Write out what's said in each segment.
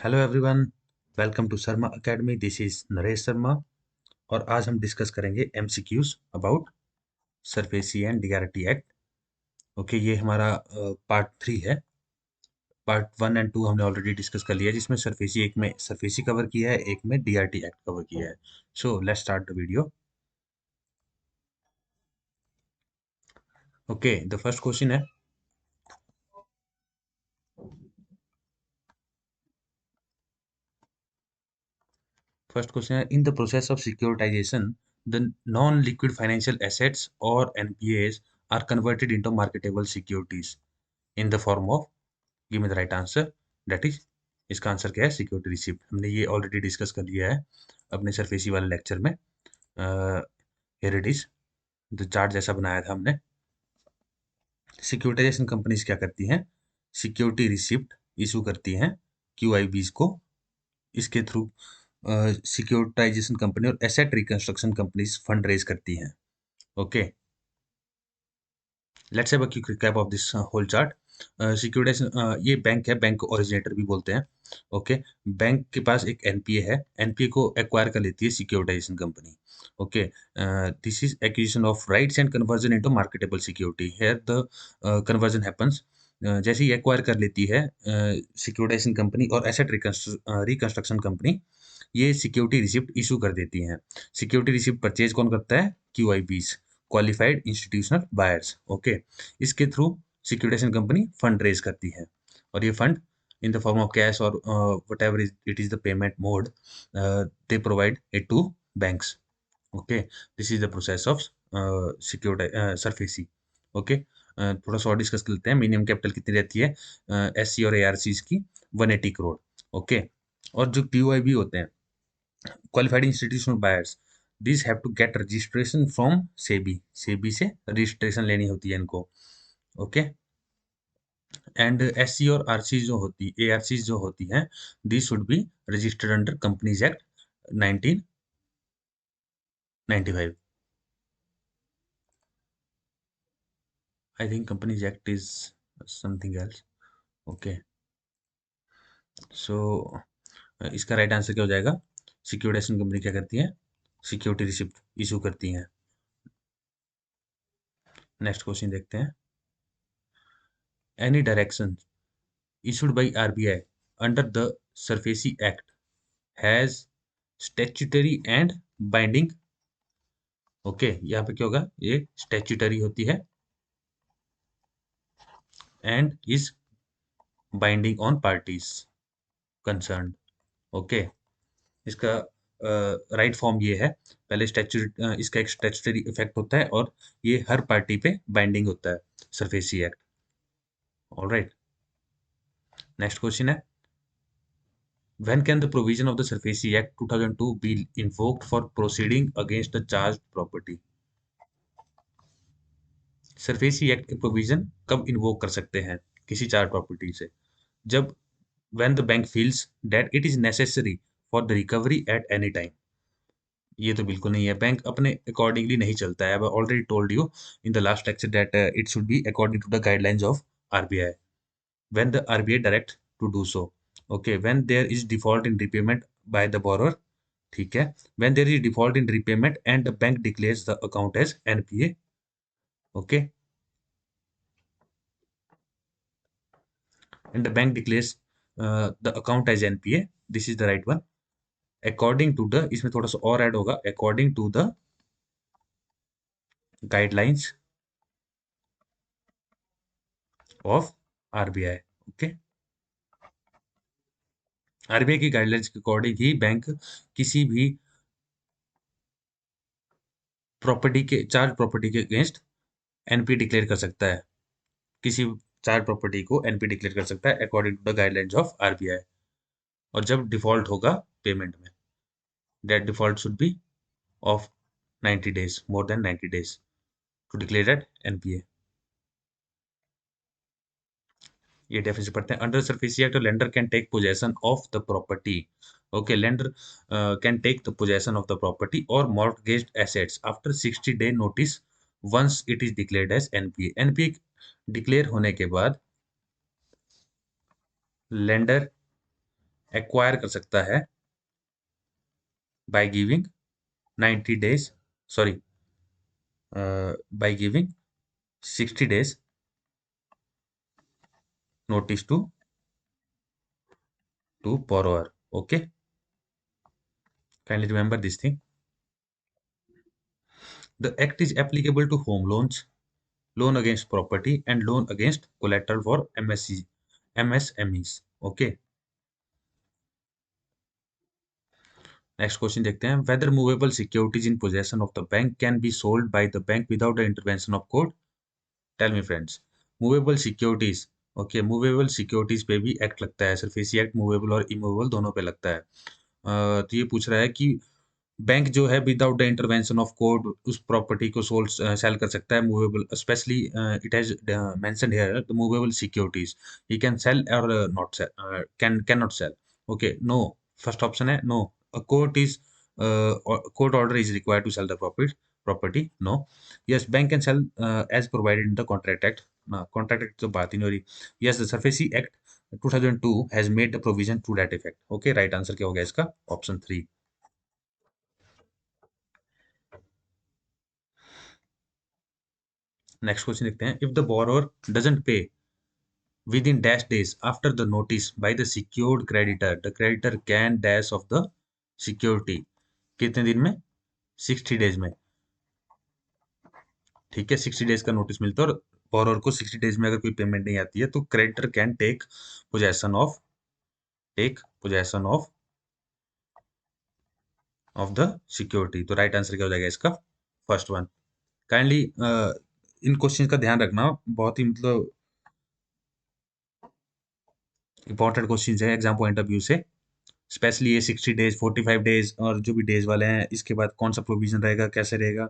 Hello everyone, welcome to Sharma academy. This is Naresh Sharma और आज हम डिस्कस करेंगे MCQs about SARFAESI and DRT act. Okay, ये हमारा पार्ट 3 है। पार्ट 1 एंड 2 हमने ऑलरेडी डिस्कस कर लिया है, जिसमें सरफेसी एक में सरफेसी कवर किया है, एक में डीआरटी एक्ट कवर किया है। So let's start the video. Okay, the first question है, in the process of securitisation the non liquid financial assets और NPAs are converted into marketable securities in the form of, give me the right answer, that is, इसका answer क्या है? Security receipt. हमने ये already discuss कर लिया है अपने सरफेसी वाले लेक्चर में। हियर इट इज, जो चार्ट जैसा बनाया था हमने। सिक्योरिटाइजेशन कंपनीज क्या करती हैं? सिक्योरिटी रिसिप्ट इशू करती हैं क्यूआईबीज को। इसके थ्रू सिक्योरिटाइजेशन कंपनी और asset reconstruction companies fund raise करती हैं। Okay, let's have a quick recap of this whole chart. Securitisation, ये बैंक है, बैंक को ओरिजिनेटर भी बोलते हैं। ओके, बैंक के पास एक एनपीए है, एनपीए को एक्वायर कर लेती है securitisation company. Okay, this is acquisition of rights and conversion into marketable security. Here the conversion happens. जैसे ही एक्वायर कर लेती है सिक्योरिटाइजेशन कंपनी और एसेट रिकंस्ट्रक्शन कंपनी, ये सिक्योरिटी रिसिप्ट इशू कर देती हैं। सिक्योरिटी रिसिप्ट परचेज कौन करता है? QIBs, qualified institutional buyers. Okay, इसके through securitisation company fund raise करती है, और ये fund in the form of cash or whatever it is the payment mode, they provide it to banks. Okay, this is the process of security surfacing. Okay, थोड़ा सा और discuss कर लेते हैं। मिनिमम कैपिटल कितनी रहती है एससी और एआरसीज की? 180 करोड़। ओके, और जो पीओआईबी होते हैं, qualified institutional buyers, this have to get registration from SEBI. SEBI से रजिस्ट्रेशन लेनी होती है इनको। ओके, एंड एससी और आरसी जो होती एआरसी जो होती हैं, this should be registered under Companies Act 1995। I think Companies Act is something else. Okay, so इसका राइट आंसर क्या हो जाएगा? सिक्योरिटाइजेशन कंपनी क्या करती है? सिक्योरिटी रिसिप्ट इशू करती हैं। नेक्स्ट क्वेश्चन देखते हैं। Any direction issued by RBI under the SURFACI Act has statutory and binding। Okay, यहाँ पे क्या होगा? ये स्टैच्यूटरी होती है and is binding on parties concern. Okay, इसका राइट फॉर्म ये है। पहले इसका एक स्टैच्यूटरी इफेक्ट होता है और ये हर पार्टी पे बाइंडिंग होता है, SARFAESI act. Alright, next question है, when can the provision of the SURFACI Act 2002 be invoked for proceeding against the charged property? SARFAESI act के प्रोविजन कब इन्वोक कर सकते हैं किसी चार्ज प्रॉपर्टी से? जब when the bank feels that it is necessary for the recovery at any time। ये तो बिल्कुल नहीं है, बैंक अपने अकॉर्डिंगली नहीं चलता है। I already told you in the last lecture that it should be according to the guidelines of RBI when the RBI direct to do so. Okay, when there is default in repayment by the borrower, ठीक है, when there is default in repayment and the bank declares the account as NPA. Okay, and the bank declares the account as NPA, this is the right one according to the, इसमें थोड़ा सा और add होगा, according to the guidelines of RBI। Okay, RBI की guidelines के according ही bank किसी भी प्रॉपर्टी के चार्ज प्रॉपर्टी के अगेंस्ट एनपी डिक्लेयर कर सकता है। किसी चार्ज प्रॉपर्टी को एनपी डिक्लेयर कर सकता है according to the guidelines of RBI, और जब डिफॉल्ट होगा पेमेंट में, that default should be of 90 days, more than 90 days to declare at NPA। ये डेफिनेशन पढ़ते हैं। Under SARFAESI Act lender can take possession of the property. Okay, lender can take the possession of the property और mortgage assets after 60 day notice once it is declared as NPA. NPA declare होने के बाद lender acquire कर सकता है by giving 90 days, sorry, by giving 60 days notice to borrower. Okay, kindly remember this thing. The act is applicable to home loans, loan against property, and loan against collateral for MSMEs. Okay. Next question देखते हैं. Whether movable securities in possession of the bank can be sold by the bank without the intervention of court? Tell me friends. Movable securities. Okay, movable securities पे भी act लगता है, सिर्फ इसी act movable और immovable दोनों पे लगता है। तो ये पूछ रहा है कि बैंक जो है without the intervention of court उस प्रॉपर्टी को सोल्ड सेल कर सकता है, movable, specially it has mentioned here the movable securities ही कैन सेल और not sell, can not sell. Okay, no, first option है no, a court is court order is required to sell the property, no. Yes, bank can sell as provided in the contract act, contract act तो बात ही नहीं हो रही। yes, the SARFAESI act 2002 has made the provision to that effect. okay, right answer क्या हो गया इसका? Option 3। Next question देखते हैं. इफ द बोरोअर डजंट पे within dash days after the notice by the secured creditor, the creditor can dash of the security. कितने दिन में? 60 डेज में। ठीक है, 60 डेज का नोटिस मिलता है और बोरोअर को 60 डेज में अगर कोई पेमेंट नहीं आती है तो creditor can take possession of the security. तो राइट आंसर क्या हो जाएगा इसका? First one. काइंडली इन क्वेश्चन का ध्यान रखना, बहुत ही मतलब इंपॉर्टेंट क्वेश्चन है एग्जाम पॉइंट ऑफ व्यू से। स्पेशली ये 60 डेज, 45 डेज और जो भी डेज वाले हैं, इसके बाद कौन सा प्रोविजन रहेगा, कैसे रहेगा,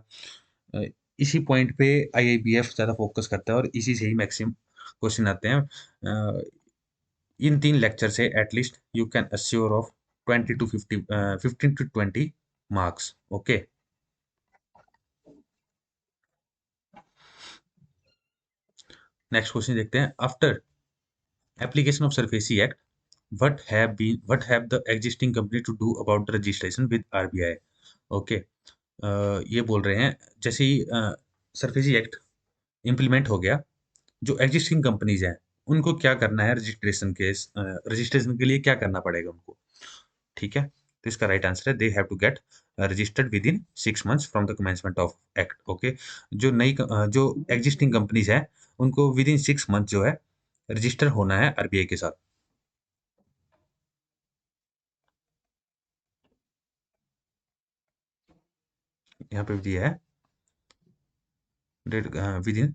अ, इसी पॉइंट पे आईआईबीएफ ज़्यादा फोकस करता है और इसी से ही मैक्सिमम क्वेश्चन आते हैं। इन 3 लेक्चर से at least you can assure of 20 to 50, 15 to 20 marks. Okay, next question देखते हैं. After application of SARFAESI act, what have the existing company to do about the registration with RBI? Okay, ये बोल रहे हैं जैसे ही सरफेसी एक्ट इम्प्लीमेंट हो गया, जो एग्जिस्टिंग कंपनीज हैं उनको क्या करना है, रजिस्ट्रेशन के लिए क्या करना पड़ेगा उनको? ठीक है, तो इसका राइट आंसर है they have to get registered within 6 months from the commencement of act. Okay, जो एग्जिस्टिंग कंपनीज है उनको विद इन 6 मंथ जो है रजिस्टर होना है आरबीआई के साथ। यहाँ पे दिया है with in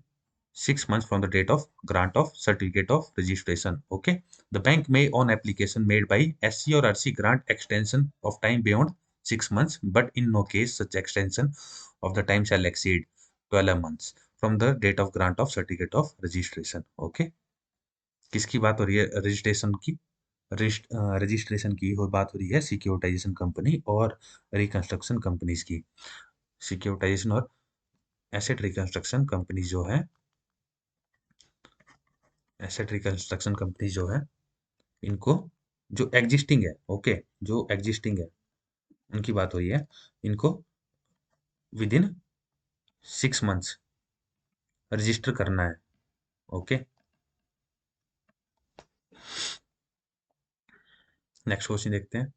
6 months from the date of grant of certificate of registration. Okay, the bank may on application made by SC or RC grant extension of time beyond 6 months, but in no case such extension of the time shall exceed 12 months from the date of grant of certificate of registration. Okay, किसकी बात हो रही है registration की? Registration की बात हो रही है सिक्योरिटाइजेशन कंपनी और रिकंस्ट्रक्शन कंपनीज की। सिक्योरिटाइजेशन और एसेट रिकंस्ट्रक्शन कंपनी जो है, एसेट रिकंस्ट्रक्शन कंपनी जो है, इनको जो एग्जिस्टिंग है, ओके, जो एग्जिस्टिंग है उनकी बात हो रही है, इनको विद इन 6 मंथ्स रजिस्टर करना है। ओके, नेक्स्ट क्वेश्चन देखते हैं.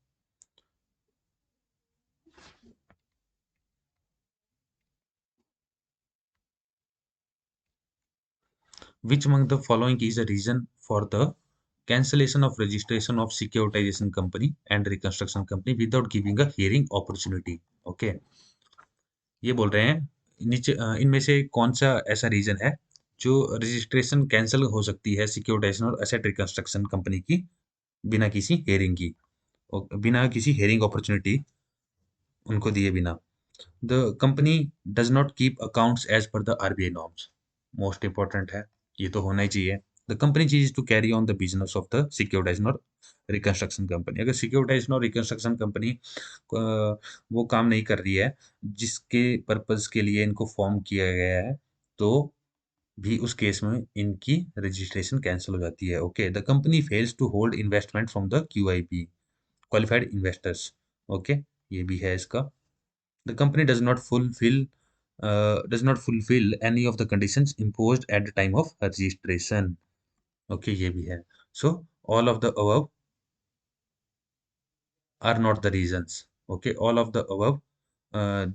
Which among the following is a reason for the cancellation of registration of securitization company and reconstruction company without giving a hearing opportunity? Okay, ये बोल रहे हैं नीचे इनमें से कौन सा ऐसा रीजन है जो रजिस्ट्रेशन कैंसिल हो सकती है सिक्योरिटाइजेशन और एसेट रिकंस्ट्रक्शन कंपनी की बिना किसी हेयरिंग की, बिना किसी हेयरिंग अपॉर्चुनिटी उनको दिए बिना. The company does not keep accounts as per the RBI norms. Most important है, ये तो होना ही चाहिए. The company ceases to carry on the business of the securitisation और रिकंस्ट्रक्शन कंपनी. अगर सिक्योरिटाइजेशन और रिकंस्ट्रक्शन कंपनी वो काम नहीं कर रही है जिसके पर्पज के लिए इनको फॉर्म किया गया है, तो भी उस केस में इनकी रजिस्ट्रेशन कैंसिल हो जाती है. Okay, the company fails to hold investment from the QIP. Qualified investors. Okay, ये भी है इसका। The company does not fulfil any of the conditions imposed at the time of registration. Okay, ये भी है। So all of the above are not the reasons. Okay, all of the above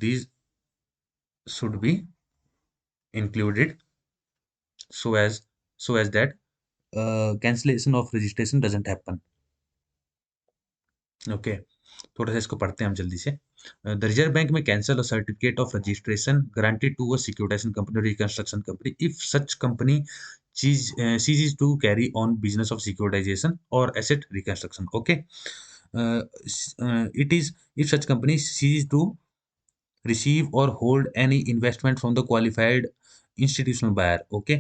these should be included so as that cancellation of registration doesn't happen. Okay, थोड़ा सा इसको पढ़ते हैं हम जल्दी से। The reserve bank may cancel a certificate of registration granted to a securitisation company, reconstruction company if such company ceases to carry on business of securitization or asset reconstruction. Okay, it is if such company ceases to receive or hold any investment from the qualified institutional buyer. Okay,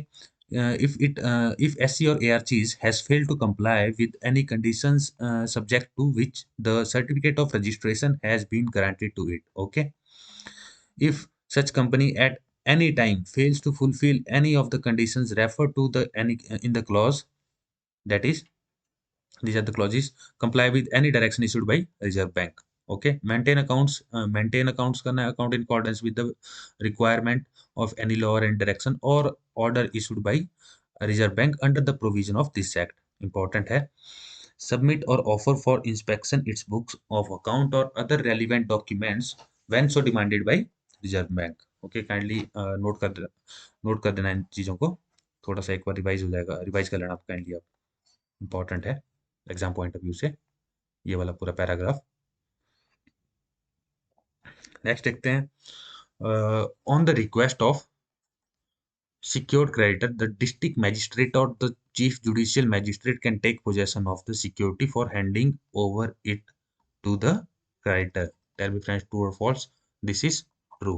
if SC or ARCs has failed to comply with any conditions subject to which the certificate of registration has been granted to it. Okay, if such company at any time fails to fulfill any of the conditions referred to the any in the clause, that is, these are the clauses, comply with any direction issued by Reserve Bank. Okay, maintain accounts करना है account in accordance with the requirement of any law and direction or order issued by Reserve Bank under the provision of this act. Important है। Submit or offer for inspection its books of account or other relevant documents when so demanded by Reserve Bank. Okay, kindly note कर देना इन चीज़ों को। थोड़ा सा एक बार revise हो जाएगा, रिवाइज कर लेना आप काइंडली आप, इंपॉर्टेंट है एग्जाम पॉइंट ऑफ व्यू से ये वाला पूरा पैराग्राफ। नेक्स्ट देखते हैं। On the request of secured creditor, the district magistrate or the chief judicial magistrate can take possession of the security for handing over it to the creditor. Tell me friends, true or false? This is true.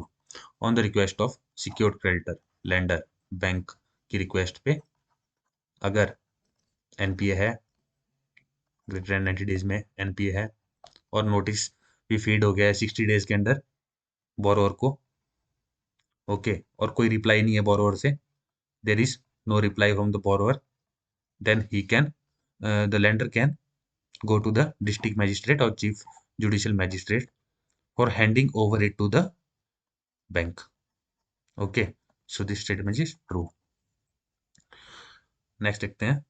On the request of secured creditor, lender, bank की request पे अगर NPA है, greater than 90 days में NPA है और notice भी feed हो गया है 60 डेज के अंदर बोरोवर को, ओके, और कोई रिप्लाई नहीं है बोरोवर से, there is no reply from the borrower, then the lender can go to the district magistrate or chief judicial magistrate for handing over it to the bank. Okay, so this statement is true. Next देखते हैं।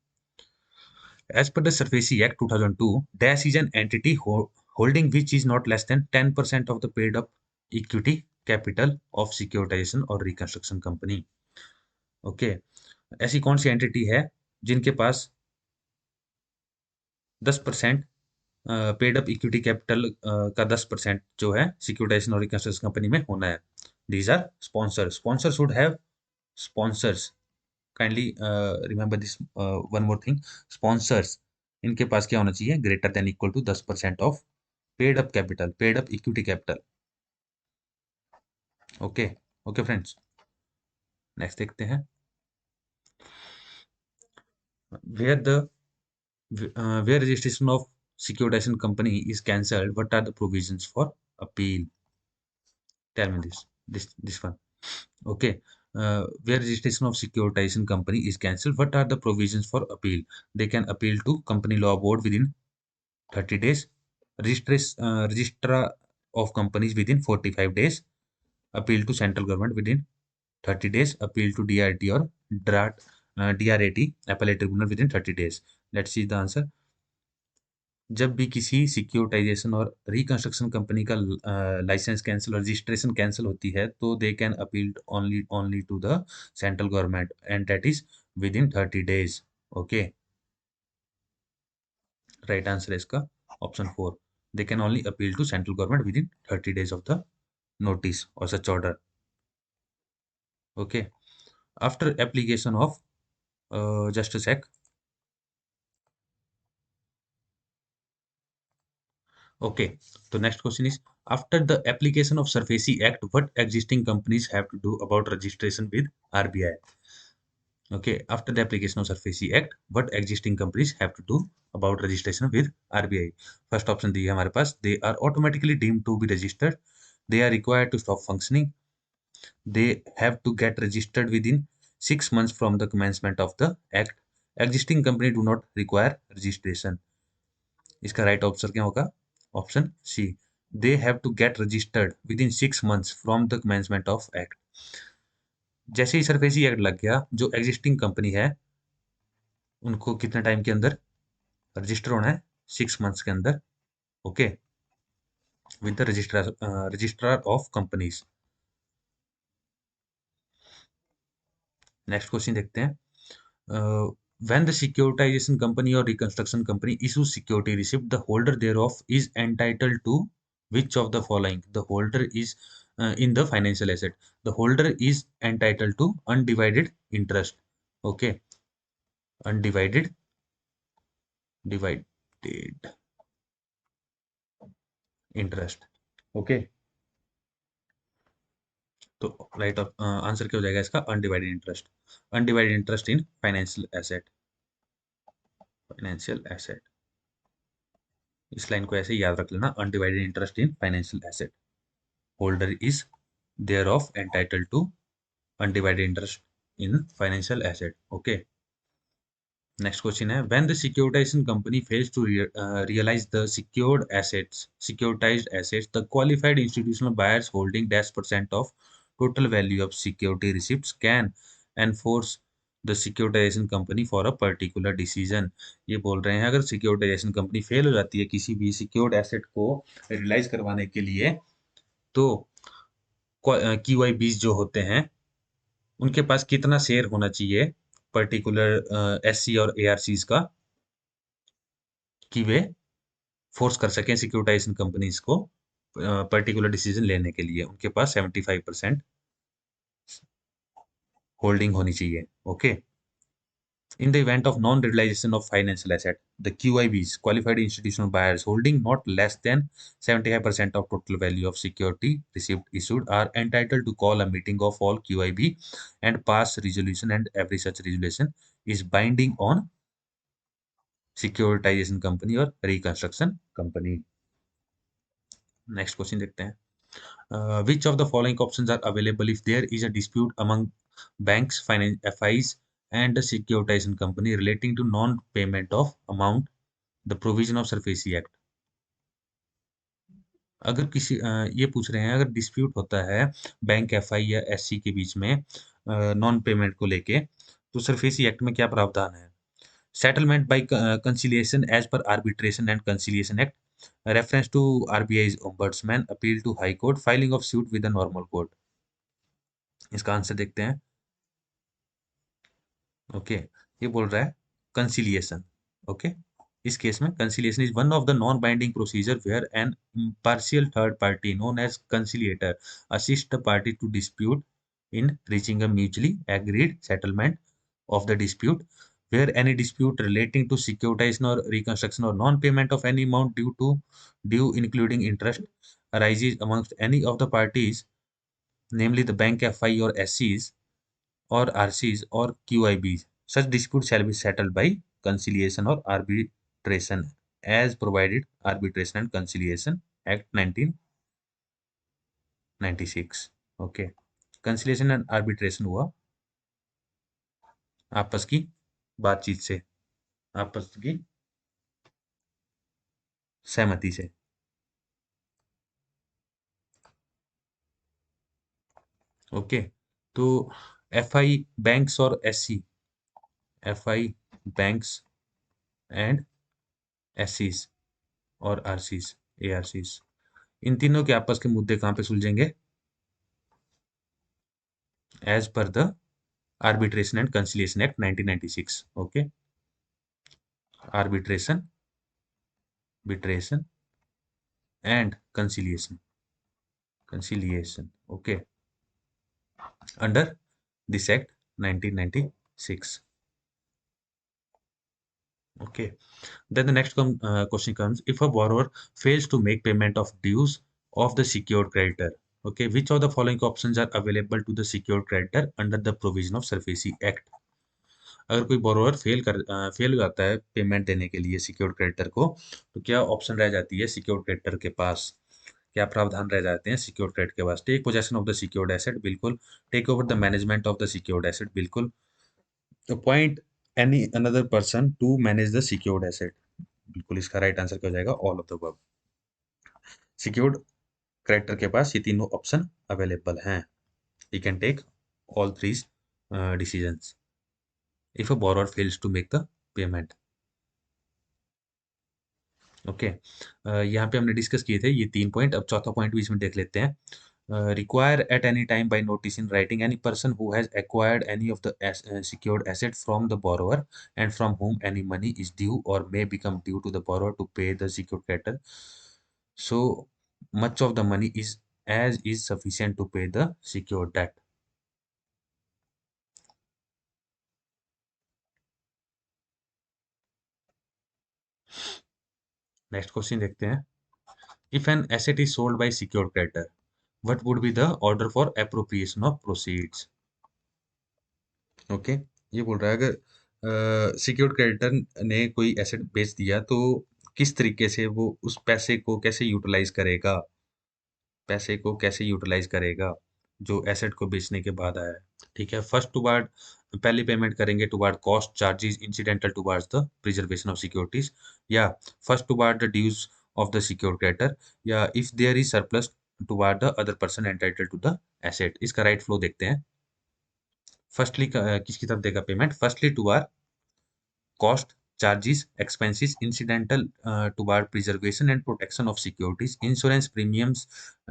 As per the SARFAESI Act 2002, dash is an entity holding which is not less than 10% of the paid up equity capital of securitization or reconstruction company. Okay, ऐसी कौन सी entity है जिनके पास 10% paid up equity capital का 10% जो है securitisation और reconstruction company में होना है। These are sponsor. Sponsor should have sponsors, kindly remember this one more thing, sponsors इनके पास क्या होना चाहिए, greater than equal to 10% of paid up capital, paid up equity capital. Okay okay friends, next देखते हैं। Where the where registration of securitization company is cancelled, what are the provisions for appeal? Tell me this one. Okay, where registration of securitization company is cancelled, what are the provisions for appeal? They can appeal to company law board within 30 days, registrar of companies within 45 days, appeal to central government within 30 days, appeal to DRT or DRAT appellate tribunal within 30 days. Let's see the answer. जब भी किसी securitisation और reconstruction company का licence cancel, registration cancel होती है, तो they can appeal only to the central government and that is within 30 days. Okay, right answer है इसका option 4। They can only appeal to central government within 30 days of the notice और such order. Okay, after application of just a sec. Okay, the next question is, after the application of SARFAESI Act, what existing companies have to do about registration with RBI? Okay, after the application of SARFAESI Act, what existing companies have to do about registration with RBI? First option दी है हमारे पास, they are automatically deemed to be registered, they are required to stop functioning, they have to get registered within 6 months from the commencement of the act, existing company do not require registration। इसका right answer क्या होगा? Option C, they have to get registered within 6 months from the commencement of act. जैसे ही SARFAESI act लग गया, जो existing company है उनको कितने टाइम के अंदर रजिस्टर होना है? 6 months के अंदर। Okay, with the registrar of companies. Next question देखते हैं। when the securitization company or reconstruction company issues security receipt, the holder thereof is entitled to which of the following? The holder is in the financial asset. The holder is entitled to undivided interest. Okay, undivided divided interest. Okay, तो right answer क्या हो जाएगा इसका? Undivided interest. Undivided interest in financial asset. Financial asset, इस line को ऐसे ही याद रख लेना, undivided interest in financial asset. Holder is there of entitled to undivided interest in financial asset. Okay, next question है, when the securitisation company fails to realise the securitized assets, the qualified institutional buyers holding -% of total value of security receipts can enforce the securitisation company for a particular decision. ये बोल रहे हैं, अगर securitisation company fail हो जाती है किसी भी सिक्योर्ड एसेट को रियलाइज करवाने के लिए, तो QIBs जो होते हैं उनके पास कितना शेयर होना चाहिए पर्टिकुलर SC और ARCs का, कि वे फोर्स कर सकें सिक्योरिटाइजेशन कंपनीज को पर्टिकुलर डिसीजन लेने के लिए। उनके पास 75% होल्डिंग होनी चाहिए। Okay, in the event of non-realization of financial asset, the QIBs, qualified institutional buyers holding not less than 75% of total value of security receipt issued are entitled to call a meeting of all QIB and pass resolution, and every such resolution is binding on securitisation company और reconstruction company. Next question देखते हैं, which of the following options are available if there is a dispute among banks, finance FIs and the securitization company relating to non-payment of amount, the provision of SARFAESI Act। अगर ये पूछ रहे हैं, अगर dispute होता है bank FI या SC के बीच में नॉन पेमेंट को लेके, तो SARFAESI एक्ट में क्या प्रावधान है? Settlement by conciliation as per Arbitration and Conciliation Act, reference to RBI's ombudsman, appeal to High Court, filing of suit with the normal court। इसका आंसर देखते हैं। ओके, ये बोल रहा है कंसिलिएशन। ओके, इस केस में conciliation is one of the non binding procedure where an impartial third party known as conciliator assist the party to dispute in reaching a mutually agreed settlement of the dispute, where any dispute relating to securitization or reconstruction or non-payment of any amount due including interest arises amongst any of the parties, namely the bank FI or SCs or RCs or QIBs. Such dispute shall be settled by conciliation or arbitration as provided Arbitration and Conciliation Act 1996। Okay, conciliation and arbitration हुआ आपस की बातचीत से, आपस की सहमति से। Okay, तो FI बैंक्स और SC, FI banks and SCs और RCs, ARCs, इन तीनों के आपस के मुद्दे कहाँ पे सुलझेंगे? As per the arbitration and conciliation act 1996। Okay, arbitration, बिट्रेशन and conciliation. Okay, under this act 1996। Okay, then the next question comes, if a borrower fails to make payment of dues of the secured creditor, okay, which of the following options are available to the secured creditor under the provision of SARFAESI Act? अगर कोई borrower fail हो जाता है payment देने के लिए secured creditor को, तो क्या ऑप्शन रह जाती है सिक्योर्ड क्रेडिटर के पास? क्या प्रावधान रह जाते हैं सिक्योर्ड क्रेडिटर के पास? Take possession of the secured asset, बिल्कुल। Take over the management of the secured asset, बिल्कुल। Appoint any another person to manage the secured asset, बिल्कुल। इसका राइट आंसर क्या हो जाएगा? All of the above. Secured creditor के पास ये तीनों ऑप्शन अवेलेबल हैं। He can take all three decisions if a borrower fails to make the payment. Okay, यहाँ पे हमने डिस्कस किए थे ये 3 पॉइंट। अब चौथा पॉइंट भी इसमें देख लेते हैं। Require at any time by notice in writing any person who has acquired any of the secured asset from the borrower and from whom any money is due or may become due to the borrower to pay the secured creditor, so much of the money is as is sufficient to pay the secured debt. Next question देखते हैं। If an asset is sold by secured creditor, what would be the order for appropriation of proceeds? Okay, ये बोल रहा है अगर secured creditor ने कोई asset बेच दिया तो किस तरीके से वो उस पैसे को कैसे यूटिलाइज करेगा, पैसे को कैसे यूटिलाइज करेगा जो एसेट को बेचने के बाद आया है। ठीक है, फर्स्ट टुवार्ड पहली पेमेंट करेंगे toward cost charges incidental towards the preservation of securities, या first toward the dues of the secured creditor, या if there is surplus toward the other person entitled to the asset. इसका right flow देखते हैं। Firstly किसकी तरफ देगा payment? Firstly toward cost, charges, expenses incidental toward preservation and protection of securities, insurance premiums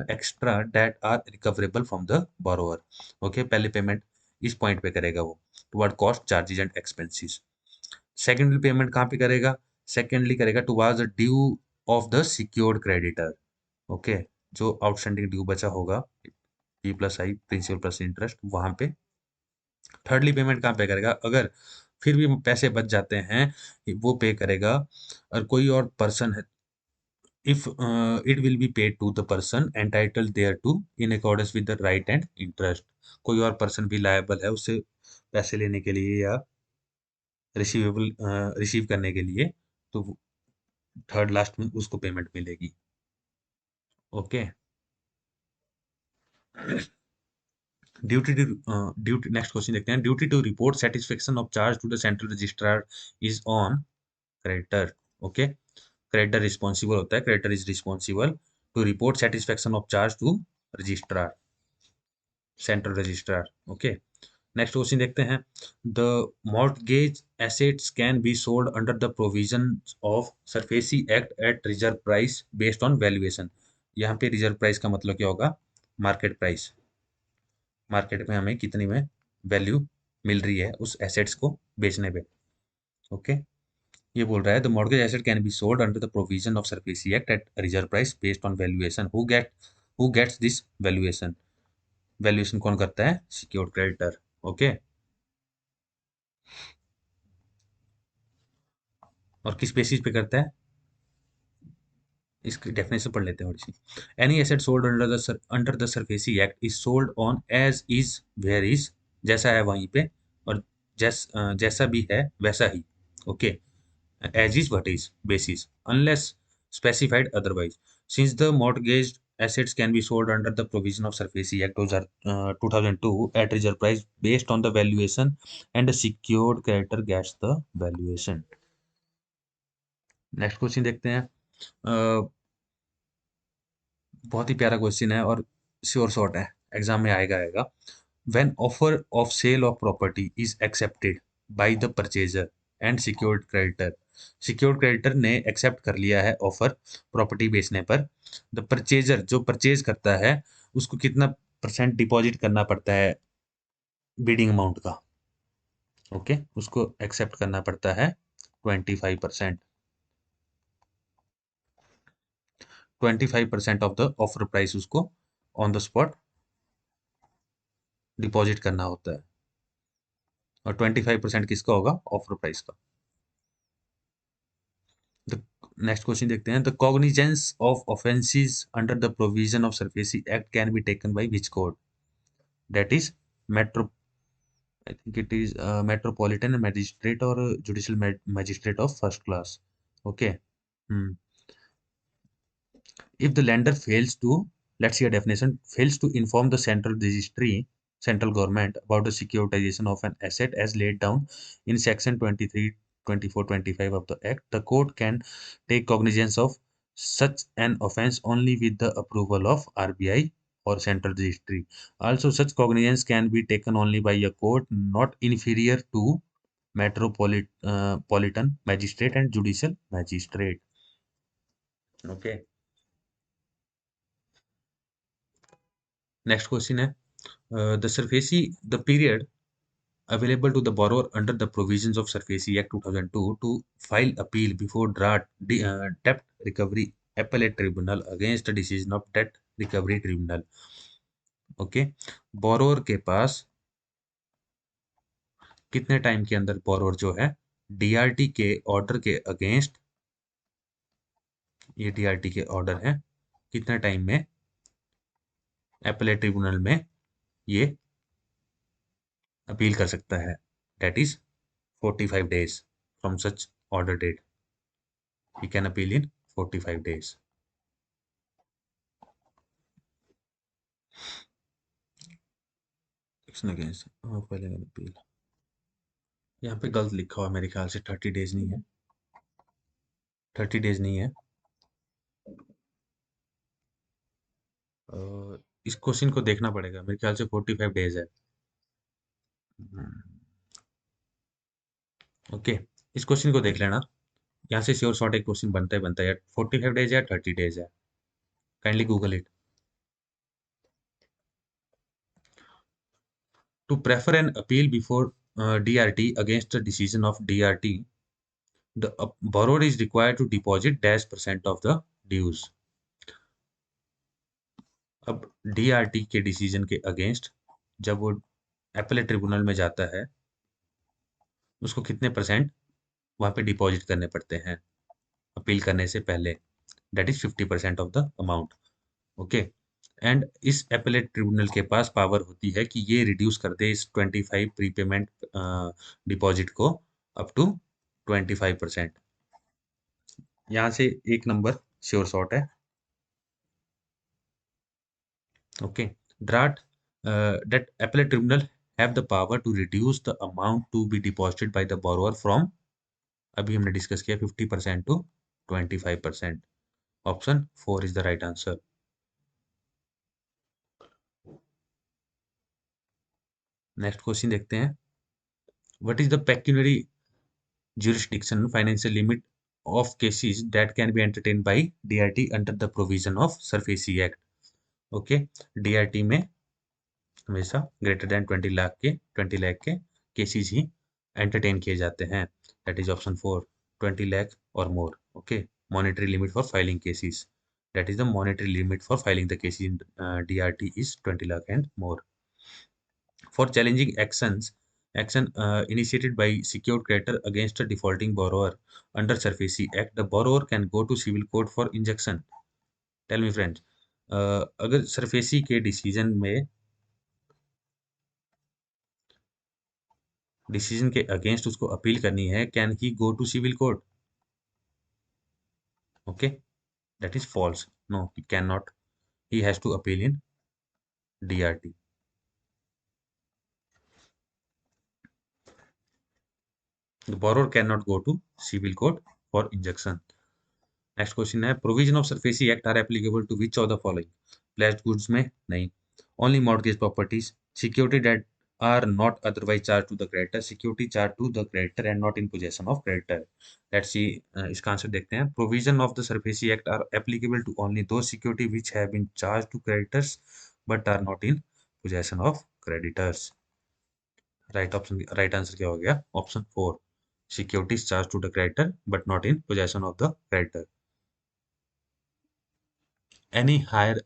extra that are recoverable from the borrower. Okay, पहले payment इस point पे करेगा वो, toward cost charges and expenses. Secondly payment कहाँ पे करेगा? Secondly करेगा towards the due of the secured creditor. Okay, जो आउटस्टैंडिंग ड्यू बचा होगा पी प्लस आई प्रिंसिपल प्लस इंटरेस्ट, वहां पे। थर्डली पेमेंट कहाँ पे करेगा? अगर फिर भी पैसे बच जाते हैं वो पे करेगा। और कोई और पर्सन है, if it will be paid to the person entitled thereto in accordance with the right and interest. कोई और पर्सन भी लायबल है उससे पैसे लेने के लिए या रिसीवेबल रिसीव करने के लिए, तो थर्ड लास्ट में उसको पेमेंट मिलेगी। ओके, ड्यूटी नेक्स्ट क्वेश्चन देखते हैं। Duty to report satisfaction of charge to the central registrar is on creditor. Okay, creditor responsible होता है, creditor is responsible to report satisfaction of charge to registrar, central registrar. Okay, next question देखते हैं। the mortgage assets can be sold under the provisions of SARFAESI Act at reserve price based on valuation। यहाँ पे reserve price का मतलब क्या होगा? Market price, market में हमें कितनी में वैल्यू मिल रही है उस एसेट्स को बेचने पे। ओके, ये बोल रहा है the mortgage asset can be sold under the provision of SARFAESI act at reserve price based on valuation. Who gets this valuation? Valuation कौन करता है? Secured creditor. ओके, और किस बेसिस पे करता है? इसकी डेफिनेशन पढ़ लेते हैं थोड़ी सी। Any asset sold under the SARFAESI act is sold on as is where is, जैसा है वहीं पे, और जैसा भी है वैसा ही। Okay, as is what is basis unless specified otherwise. Since the mortgaged assets can be sold under the provision of SARFAESI Act 2002 at reserve price based on the valuation and the secured creditor gets the valuation. Next question देखते हैं। बहुत ही प्यारा question है और sure short है, exam में आएगा। When offer of sale of property is accepted by the purchaser and secured creditor ने एक्सेप्ट कर लिया है ऑफर प्रॉपर्टी बेचने पर। द परचेजर जो परचेज करता है उसको कितना परसेंट डिपॉजिट करना पड़ता है बिडिंग अमाउंट का? ओके, उसको एक्सेप्ट करना पड़ता है 25%। 25% ऑफ द ऑफर प्राइस उसको ऑन द स्पॉट डिपॉजिट करना होता है, और 25% किसका होगा? ऑफर प्राइस का। नेक्स्ट क्वेश्चन देखते हैं। The cognizance of offences under the provision of SARFAESI act can be taken by which court? That is metro, I think it is metropolitan magistrate और judicial magistrate of first class. Okay, if the lender fails to, let's see a definition, fails to inform the central registry, central government about the securitization of an asset as laid down in section 23, 24, 25 of the act, the court can take cognizance of such an offense only with the approval of RBI or Central Registry. Also, such cognizance can be taken only by a court not inferior to metropolitan magistrate and judicial magistrate. Okay. Next question है the period available to the borrower under the provisions of SARFAESI Act 2002 to file appeal before debt recovery appellate tribunal against the decision of debt recovery tribunal. Okay, borrower के पास कितने time के अंदर borrower जो है DRT के order के against, ये DRT के ऑर्डर है, कितने टाइम में एपेलेट ट्रिब्यूनल में ये अपील कर सकता है? That is 45 days from such order date. He can appeal in 45 days. Against filing an appeal, यहाँ पे गलत लिखा हुआ मेरे ख्याल से 30 days नहीं है, 30 days नहीं है। इस क्वेश्चन को देखना पड़ेगा, मेरे ख्याल से 45 days है। ओके, इस क्वेश्चन को देख लेना, यहाँ से श्योर शॉर्ट एक क्वेश्चन बनता है यार, 45 days या 30 days है, kindly Google it. To prefer an appeal before DRT against the decision of DRT, the borrower is required to deposit -% of the dues. अब DRT के डिसीजन के अगेंस्ट जब वो एपेलेट ट्रिब्यूनल में जाता है, उसको कितने परसेंट वहां पे डिपॉजिट करने पड़ते हैं अपील करने से पहले? That is 50% of the amount. Okay, and इस एपेलेट ट्रिब्यूनल के पास पावर होती है कि ये रिड्यूस कर दे इस 25 प्रीपेमेंट डिपॉजिट को अप टू 25%। यहाँ से एक नंबर श्योर शॉर्ट है। Okay, draft that appellate tribunal have the power to reduce the amount to be deposited by the borrower from, अभी हमने डिस्कस किया, 50% to 25%। Option 4 is the right answer. Next question देखते हैं, what is the pecuniary jurisdiction financial limit of cases that can be entertained by DRT under the provision of SARFAESI Act? Okay, DRT में हमेशा greater than 20 lakh के cases ही entertain किए जाते हैं। That is option 4, 20 lakh और more. Okay, monetary limit for filing cases, that is the monetary limit for filing the cases in DRT is 20 lakh and more. For challenging action initiated by secured creditor against a defaulting borrower under SARFAESI Act, the borrower can go to civil court for injunction. Tell me friends, अगर SARFAESI के decision के against उसको appeal करनी है, can he go to civil court? Okay, that is false, no he can not, he has to appeal in DRT। The borrower cannot go to civil court for injunction. Next question है, provision of SARFAESI act are applicable to which of the following? Pledged goods में नहीं, only mortgage properties, security debt are not otherwise charge to the creditor, security charge to the creditor and not in possession of creditor. Let's see, इसका answer देखते हैं। Provision of the SARFAESI act are applicable to only दो security which have been charge to creditors but are not in possession of creditors. Right answer क्या हो गया? Option 4, securities charge to the creditor but not in possession of the creditor. Any hire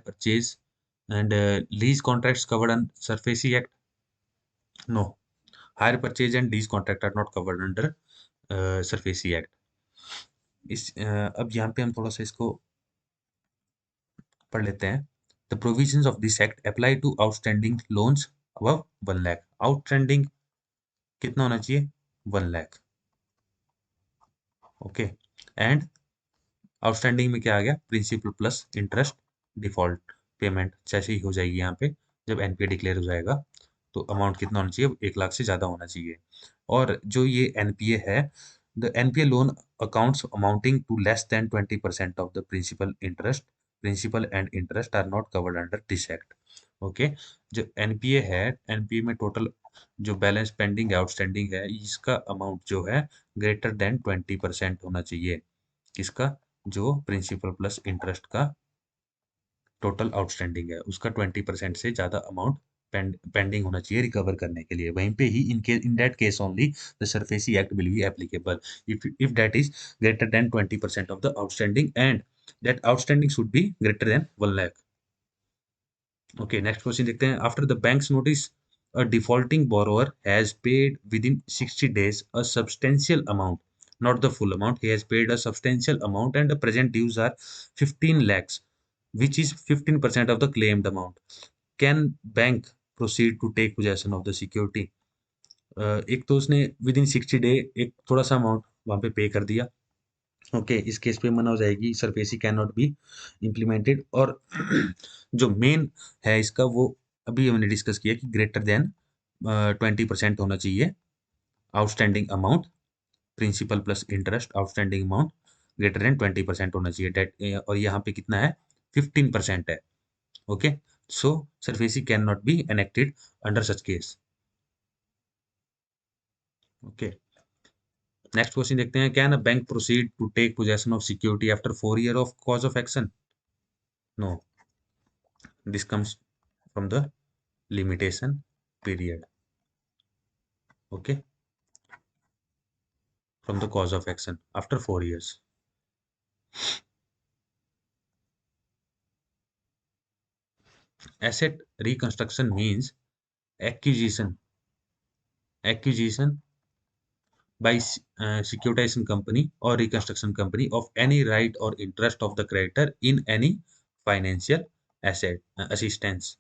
purchase and lease contracts covered under SARFAESI Act? No, hire purchase and lease contract are not covered under SARFAESI Act. अब यहाँ पे हम थोड़ा सा इसको पढ़ लेते हैं। The provisions of this act apply to outstanding loans above 1 lakh. Outstanding कितना होना चाहिए? 1 lakh. ओके, एंड आउटस्टैंडिंग में क्या आ गया? Principal plus interest default payment जैसे ही हो जाएगी यहाँ पे, जब एनपीए डिक्लेयर हो जाएगा तो अमाउंट कितना होना चाहिए? 1 लाख से ज़्यादा होना चाहिए। और जो ये एनपीए है The NPA loan accounts amounting to less than 20% of the principal and interest are not covered under this act. Okay, जो एनपीए है, एनपीए में टोटल जो बैलेंस पेंडिंग है, आउटस्टैंडिंग है, इसका अमाउंट जो है ग्रेटर देन 20% होना चाहिए। किसका? जो प्रिंसिपल प्लस इंटरेस्ट का टोटल आउटस्टैंडिंग है, उसका 20% से ज्यादा अमाउंट पेंडिंग होना चाहिए रिकवर करने के लिए। वहीं पे ही in that case only the SARFAESI act will be applicable, if that is greater than 20% of the outstanding and that outstanding should be greater than 1 lakh. Okay, next question देखते हैं। After the bank's notice a defaulting borrower has paid within 60 days a substantial amount, not the full amount, he has paid a substantial amount and the present dues are 15 lakhs, which is 15% of the claimed amount. Can bank proceed to take possession of the security? एक तो उसने with in 60 day एक थोड़ा सा amount वहां पे पे कर दिया। ओके, इस केस पे मना हो जाएगी, SARFAESI can not be implemented. और जो मेन है इसका, वो अभी हमने डिस्कस किया कि ग्रेटर देन 20% होना चाहिए outstanding amount, principal plus interest outstanding amount greater than 20% होना चाहिए डेट, और यहाँ पे कितना है? 15% है। Okay, so SARFAESI can not be enacted under such case. Okay, next question देखते हैं। Can a bank proceed to take possession of security after 4 years of cause of action? No, this comes from the limitation period. Okay, from the cause of action after 4 years। Asset reconstruction means acquisition by securitization company or reconstruction company of any right or interest of the creditor in any financial asset assistance।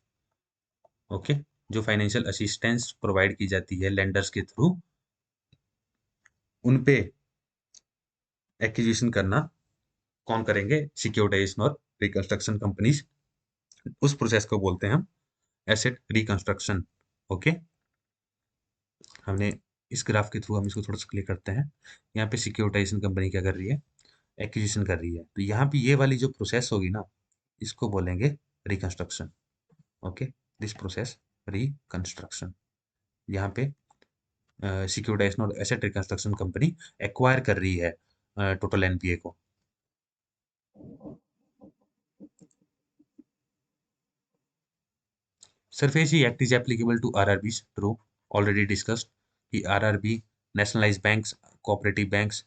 Okay, जो financial assistance provide की जाती है lenders के through, उन पे acquisition करना कौन करेंगे? सिक्योरिटाइजेशन और रिकंस्ट्रक्शन कंपनीज। उस प्रोसेस को बोलते हैं हम एसेट रिकंस्ट्रक्शन। ओके, हमने इस ग्राफ के थ्रू हम इसको थोड़ा सा क्लियर करते हैं। यहाँ पे सिक्योरिटाइजेशन कंपनी क्या कर रही है? एक्विजिशन कर रही है। तो यहाँ पे ये वाली जो प्रोसेस होगी ना, इसको बोलेंगे reconstruction. Okay, this process reconstruction. यहाँ पे सिक्योरिटाइजेशन और एसेट रिकंस्ट्रक्शन कंपनी एक्वायर कर रही है टोटल एनपीए को। SARFAESI Act is applicable to RRBs. True, already discussed कि RRB, nationalized banks, cooperative banks,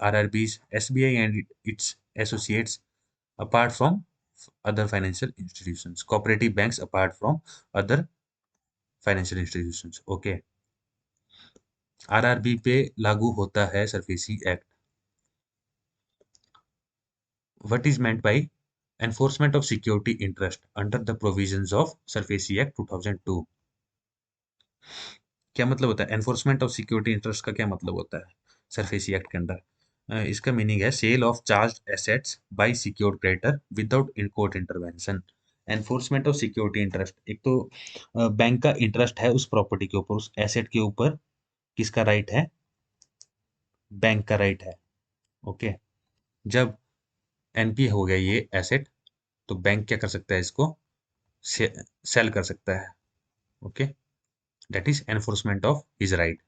RRBs, SBI and its associates, apart from other financial institutions, cooperative banks apart from other financial institutions। Okay, RRB पे लागू होता है SARFAESI Act। What is meant by enforcement of security interest under the provisions of SARFAESI Act 2002? क्या मतलब होता है enforcement of security interest का? क्या मतलब होता है सरफेसी एक्ट के अंदर? इसका मीनिंग है sale of charge assets by secured creditor without in court intervention. Enforcement of security interest, एक तो बैंक का इंटरेस्ट है उस प्रॉपर्टी के ऊपर, उस एसेट के ऊपर, किसका राइट है? बैंक का राइट है। ओके, जब एनपी हो गया ये एसेट, तो बैंक क्या कर सकता है? इसको सेल कर सकता है। Okay, that is enforcement of his right,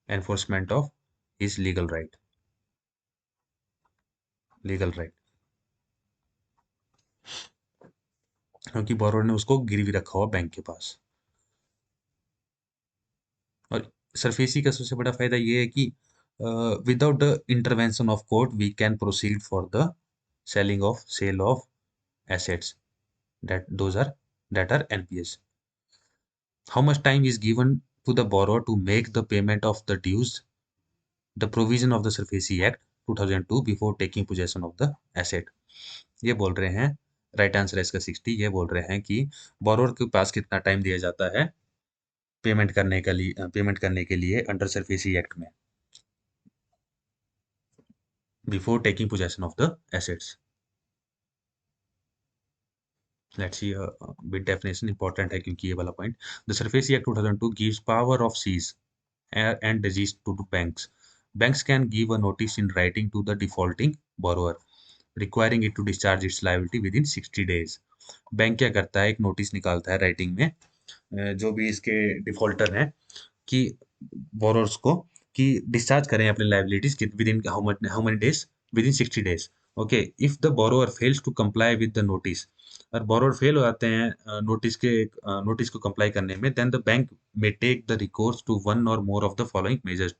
enforcement of his legal right, क्योंकि बोरोर ने उसको गिरवी रखा हुआ बैंक के पास। और सरफेसी का सबसे बड़ा फायदा ये है कि without the intervention of court we can proceed for the sale of assets that are NPS. How much time is given to the borrower to make the payment of the dues? The provision of the SARFAESI Act 2002 before taking possession of the asset। ये बोल रहे हैं, right answer है इसका 60। ये बोल रहे हैं कि बोरोर के पास कितना टाइम दिया जाता है पेमेंट करने के लिए अंडर सरफेसी एक्ट में, before taking possession of the assets. Let's see bit definition important है क्योंकि ये वाला पॉइंट। The SARFAESI act 2002 gives power of seize and registered to banks. Banks can give a notice in writing to the defaulting borrower, requiring it to discharge its liability within 60 days. Bank क्या करता है, एक notice निकालता है writing में, जो भी इसके डिफॉल्टर हैं, कि बोरोर्स को कि डिस्चार्ज करें अपने liabilities within how many days, within 60 days. Okay, if the borrower fails to comply with the notice, और बोरोअर फेल हो जाते हैं नोटिस को कंप्लाई करने में, then the bank may take the recourse to one or more of the following measures.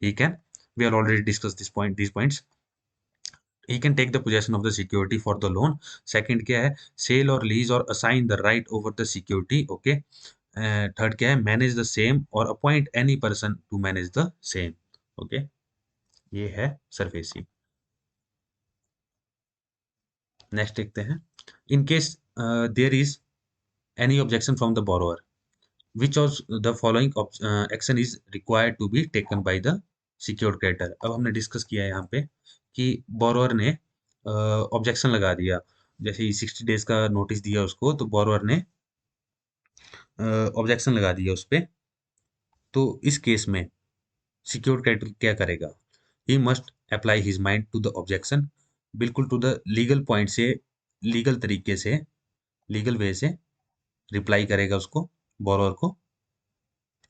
He can, we are already discussed these points. He can take the possession of the security for the loan. Second क्या है, sale or lease or assign the right over the security. Okay. Third क्या है, manage the same or appoint any person to manage the same. Okay. ये है SARFAESI. Next देखते हैं, in case there is any objection from the borrower, which of the following action is required to be taken by the secured creditor। अब हमने discuss किया है यहाँ पे कि बोरोअर ने ऑब्जेक्शन लगा दिया, जैसे ही 60 डेज का नोटिस दिया उसको, तो बोरोअर ने ऑब्जेक्शन लगा दिया उस पे। तो इस केस में सिक्योर्ड क्रेडिटर क्या करेगा, he must apply his mind to the objection, बिल्कुल टू द लीगल पॉइंट से, लीगल तरीके से, लीगल वे से रिप्लाई करेगा उसको, बोरोअर को।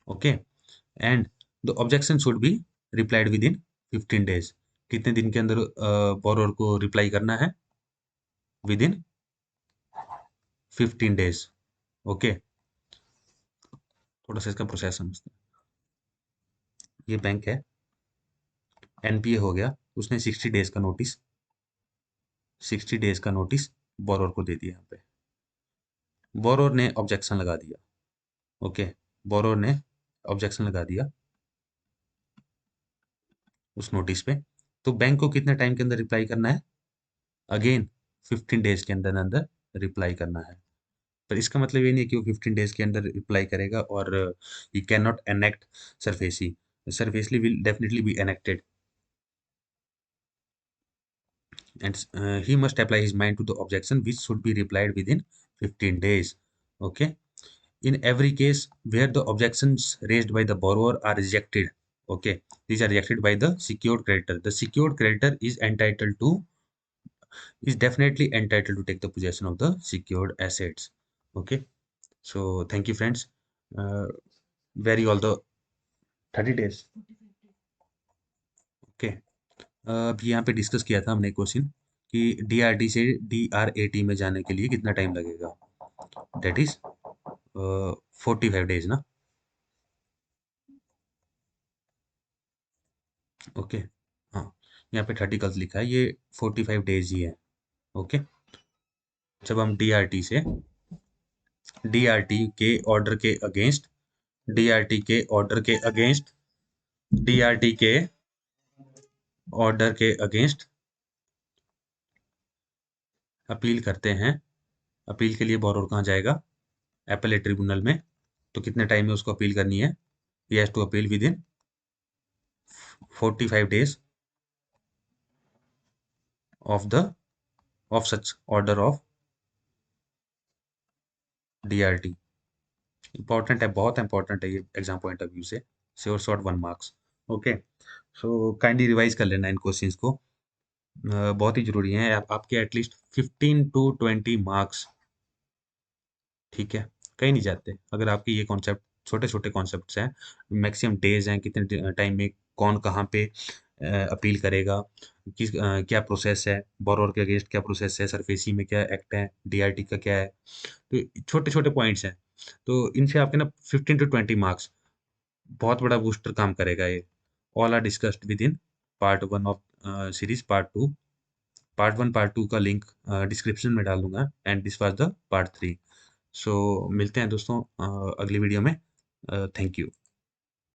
Okay, and the objection should be replied with in 15 days. कितने दिन के अंदर बोरोअर को रिप्लाई करना है, विद इन 15 डेज। ओके, थोड़ा सा इसका प्रोसेस समझते हैं। ये बैंक है, एनपीए हो गया, उसने 60 डेज का नोटिस, 60 डेज का नोटिस बोरोअर को दे दिया। यहाँ पे बोरोअर ने ऑब्जेक्शन लगा दिया। ओके, बोरोअर ने ऑब्जेक्शन लगा दिया उस नोटिस पे, तो बैंक को कितने टाइम के अंदर रिप्लाई करना है, अगेन 15 डेज के अंदर अंदर रिप्लाई करना है। पर इसका मतलब ये नहीं है कि वो 15 डेज के अंदर रिप्लाई करेगा और he can not enact SARFAESI. SARFAESI will definitely be enacted and he must apply his mind to the objection which should be replied within 15 days. Okay, in every case where the objections raised by the borrower are rejected, okay, these are rejected by the secured creditor, the secured creditor is definitely entitled to take the possession of the secured assets. Okay, so thank you friends, vary all the 30 days। Okay, अभी यहाँ पे discuss किया था हमने question कि DRT से डीआरएटी में जाने के लिए कितना टाइम लगेगा, दैट इज 45 डेज ना। ओके, हाँ, यहाँ पे 30 गलत लिखा है, ये 45 डेज ही है। ओके, जब हम डीआरटी के ऑर्डर के अगेंस्ट डीआरटी के ऑर्डर के अगेंस्ट डीआरटी के ऑर्डर के अगेंस्ट अपील करते हैं, अपील के लिए बोरोर कहाँ जाएगा, एपेलेट ट्रिब्यूनल में। तो कितने टाइम में उसको अपील करनी है, he has to appeal within 45 days of the of such order of DRT। Important है, बहुत इंपॉर्टेंट है ये एग्जाम पॉइंट ऑफ व्यू से, sure short 1 marks. Okay, so kindly revise कर लेना इन क्वेश्चंस को, बहुत ही जरूरी है, आपके एटलीस्ट 15 to 20 मार्क्स। ठीक है, कहीं नहीं जाते अगर आपके ये कॉन्सेप्ट, छोटे छोटे कॉन्सेप्ट्स हैं, मैक्सिमम डेज हैं, कितने टाइम में कौन कहाँ पे अपील करेगा, क्या प्रोसेस है, बोरोर के अगेंस्ट क्या प्रोसेस है, सरफेसी में क्या एक्ट है, डीआरटी का क्या है, तो छोटे छोटे पॉइंट्स हैं। तो इनसे आपके ना 15 to 20 मार्क्स, बहुत बड़ा बूस्टर काम करेगा ये। All are discussed within part 1 of series part 2। Part 1 part 2 का लिंक डिस्क्रिप्शन में डाल दूंगा, and this was the part 3। So मिलते हैं दोस्तों अगली वीडियो में। Thank you.